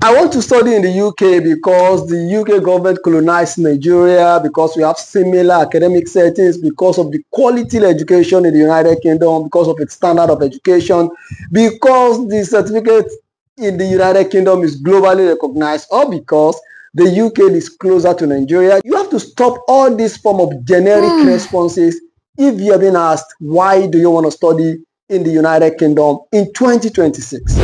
I want to study in the UK because the UK government colonized Nigeria, because we have similar academic settings, because of the quality of education in the United Kingdom, because of its standard of education, because the certificate in the United Kingdom is globally recognized, or because the UK is closer to Nigeria. You have to stop all this form of generic responses if you have been asked, why do you want to study in the United Kingdom in 2026?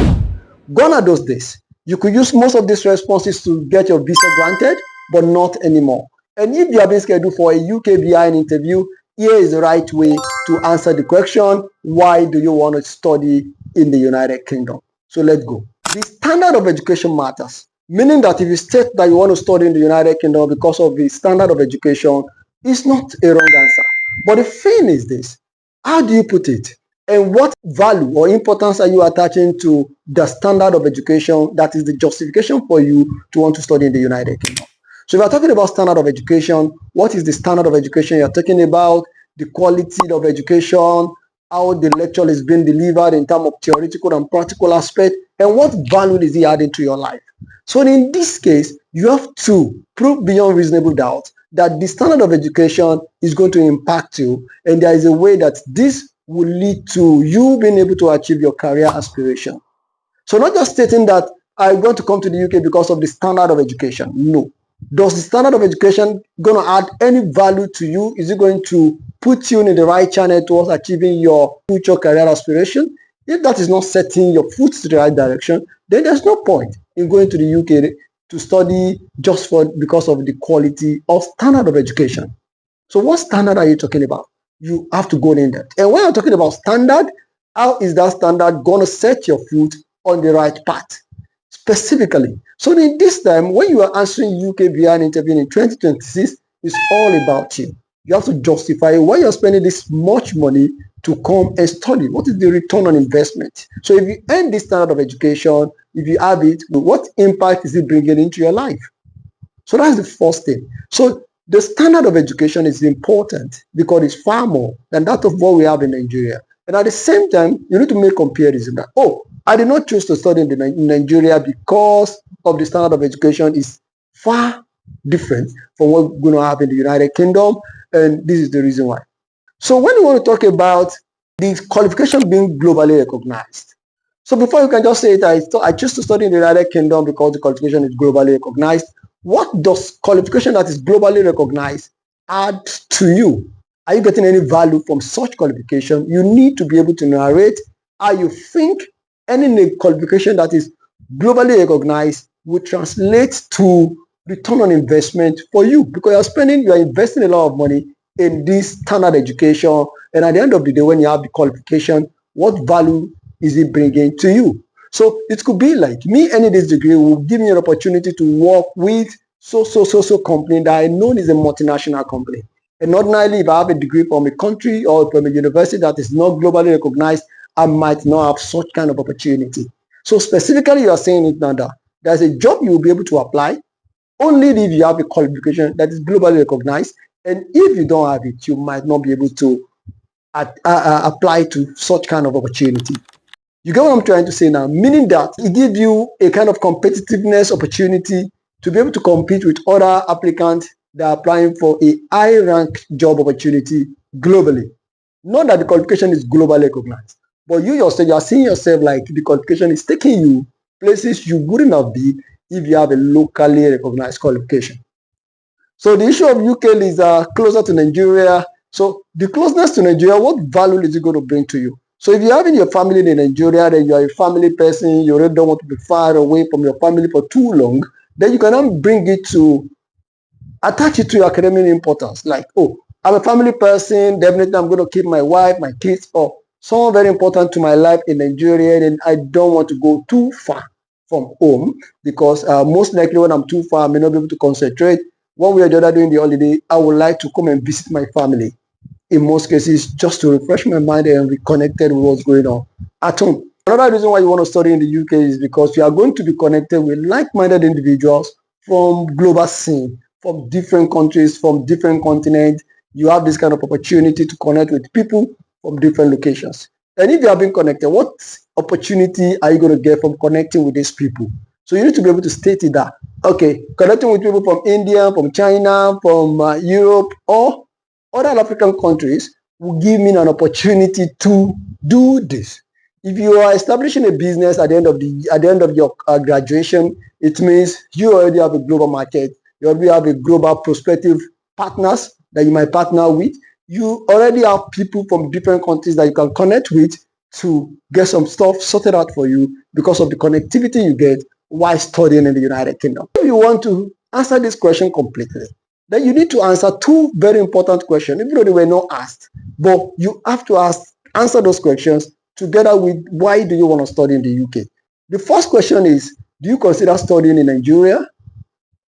Gone are those days. You could use most of these responses to get your visa granted, but not anymore. And if you have been scheduled for a UKVI interview, here is the right way to answer the question, why do you want to study in the United Kingdom? So let's go. The standard of education matters, meaning that if you state that you want to study in the United Kingdom because of the standard of education, it's not a wrong answer. But the thing is this, how do you put it? And what value or importance are you attaching to the standard of education that is the justification for you to want to study in the United Kingdom? So if you're talking about standard of education, what is the standard of education you're talking about? The quality of education, how the lecture is being delivered in terms of theoretical and practical aspect, and what value is it adding to your life? So in this case, you have to prove beyond reasonable doubt that the standard of education is going to impact you, and there is a way that this will lead to you being able to achieve your career aspiration. So not just stating that I want to come to the UK because of the standard of education. No. Does the standard of education going to add any value to you? Is it going to put you in the right channel towards achieving your future career aspiration? If that is not setting your foot to the right direction, then there's no point in going to the UK to study just because of the quality or standard of education. So what standard are you talking about? You have to go in depth. And when you're talking about standard, how is that standard going to set your foot on the right path? Specifically. So in this time, when you are answering UKVI interview in 2026, it's all about you. You have to justify why you're spending this much money to come and study. What is the return on investment? So if you earn this standard of education, if you have it, what impact is it bringing into your life? So that's the first thing. So the standard of education is important because it's far more than that of what we have in Nigeria. And at the same time, you need to make comparison that, oh, I did not choose to study in Nigeria because of the standard of education is far different from what we're going to have in the United Kingdom. And this is the reason why. So when you want to talk about the qualification being globally recognized, so before you can just say that I choose to study in the United Kingdom because the qualification is globally recognized, what does qualification that is globally recognized add to you? Are you getting any value from such qualification? You need to be able to narrate how you think any qualification that is globally recognized will translate to return on investment for you, because you are investing a lot of money in this standard education, and at the end of the day, when you have the qualification, what value is it bringing to you? So it could be like me earning this degree will give me an opportunity to work with so company that I know is a multinational company. And ordinarily, if I have a degree from a country or from a university that is not globally recognized, I might not have such kind of opportunity. So specifically, you are saying it now that there's a job you will be able to apply only if you have a qualification that is globally recognized. And if you don't have it, you might not be able to apply to such kind of opportunity. You get what I'm trying to say now? Meaning that it gives you a kind of competitiveness opportunity to be able to compete with other applicants that are applying for a high-rank job opportunity globally. Not that the qualification is globally recognized, but you yourself, you are seeing yourself like the qualification is taking you places you wouldn't have been if you have a locally recognized qualification. So the issue of UK is closer to Nigeria. So the closeness to Nigeria, what value is it going to bring to you? So if you're having your family in Nigeria, then you are a family person, you really don't want to be far away from your family for too long, then you can bring it to attach it to your academic importance. Like, oh, I'm a family person, definitely I'm going to keep my wife, my kids, or someone very important to my life in Nigeria, and I don't want to go too far from home, because most likely when I'm too far, I may not be able to concentrate. One way or the other during the holiday, I would like to come and visit my family. In most cases, just to refresh my mind and be connected with what's going on at home. Another reason why you want to study in the UK is because you are going to be connected with like-minded individuals from global scene, from different countries, from different continents. You have this kind of opportunity to connect with people from different locations. And if you have been connected, what opportunity are you going to get from connecting with these people? So you need to be able to state it that, okay, connecting with people from India, from China, from Europe, or other African countries will give me an opportunity to do this. If you are establishing a business at the end of your graduation, it means you already have a global market. You already have a global prospective partners that you might partner with. You already have people from different countries that you can connect with to get some stuff sorted out for you because of the connectivity you get while studying in the United Kingdom. If you want to answer this question completely, then you need to answer two very important questions, even though they were not asked. But you have to answer those questions together with why do you want to study in the UK. The first question is, do you consider studying in Nigeria?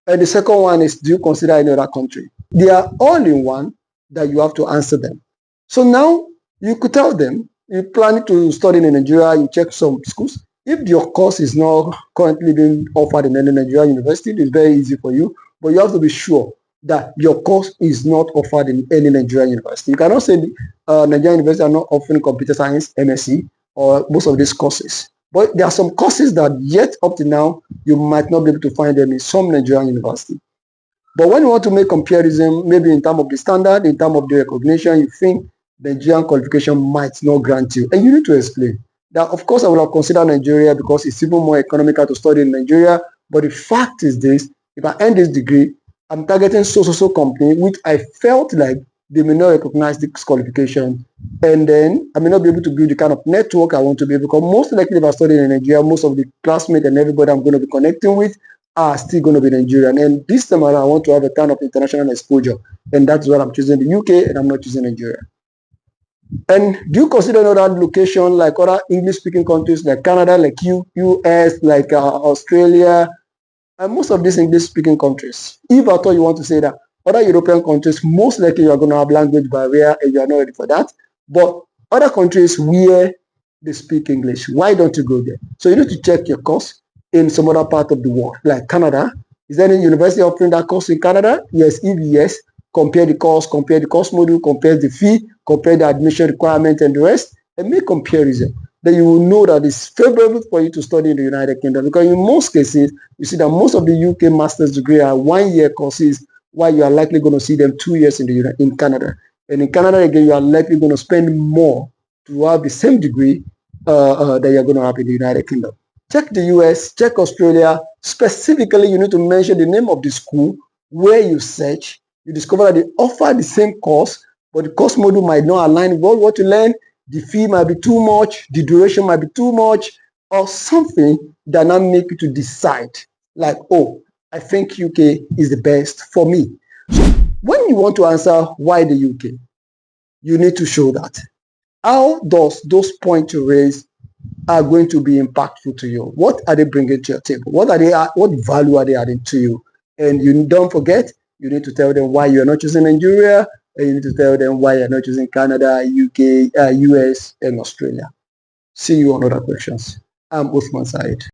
And the second one is, do you consider any other country? They are all in one that you have to answer them. So now you could tell them you're planning to study in Nigeria, you check some schools. If your course is not currently being offered in any Nigerian university, it's very easy for you, but you have to be sure that your course is not offered in any Nigerian university. You cannot say Nigerian universities are not offering computer science, MSc, or most of these courses. But there are some courses that yet up to now, you might not be able to find them in some Nigerian university. But when you want to make comparison, maybe in terms of the standard, in terms of the recognition, you think Nigerian qualification might not grant you. And you need to explain that, of course, I will have considered Nigeria because it's even more economical to study in Nigeria. But the fact is this, if I end this degree, I'm targeting so company, which I felt like they may not recognize this qualification. And then I may not be able to build the kind of network I want to be, because most likely if I study in Nigeria, most of the classmates and everybody I'm going to be connecting with are still going to be Nigerian. And this time around, I want to have a kind of international exposure. And that's why I'm choosing the UK and I'm not choosing Nigeria. And do you consider another location like other English-speaking countries like Canada, like US, like Australia, and most of these English-speaking countries? If at all you want to say that, other European countries, most likely you are going to have language barrier and you are not ready for that. But other countries where they speak English, why don't you go there? So you need to check your course in some other part of the world, like Canada. Is there any university offering that course in Canada? Yes. If yes, compare the course module, compare the fee, compare the admission requirement and the rest, and make comparison. Then you will know that it's favorable for you to study in the United Kingdom, because in most cases, you see that most of the UK master's degree are 1 year courses, while you are likely going to see them 2 years in Canada. And in Canada, again, you are likely going to spend more to have the same degree that you're going to have in the United Kingdom. Check the US, check Australia. Specifically, you need to mention the name of the school where you search. You discover that they offer the same course, but the course module might not align with what you learn. The fee might be too much, the duration might be too much, or something that now make you to decide, like, oh, I think UK is the best for me. So when you want to answer why the UK, you need to show that. How does those points you raise are going to be impactful to you? What are they bringing to your table? What value are they adding to you? And you don't forget, you need to tell them why you're not choosing Nigeria, and you need to tell them why you're not choosing Canada, UK, US, and Australia. See you on other questions. I'm Uthman Said.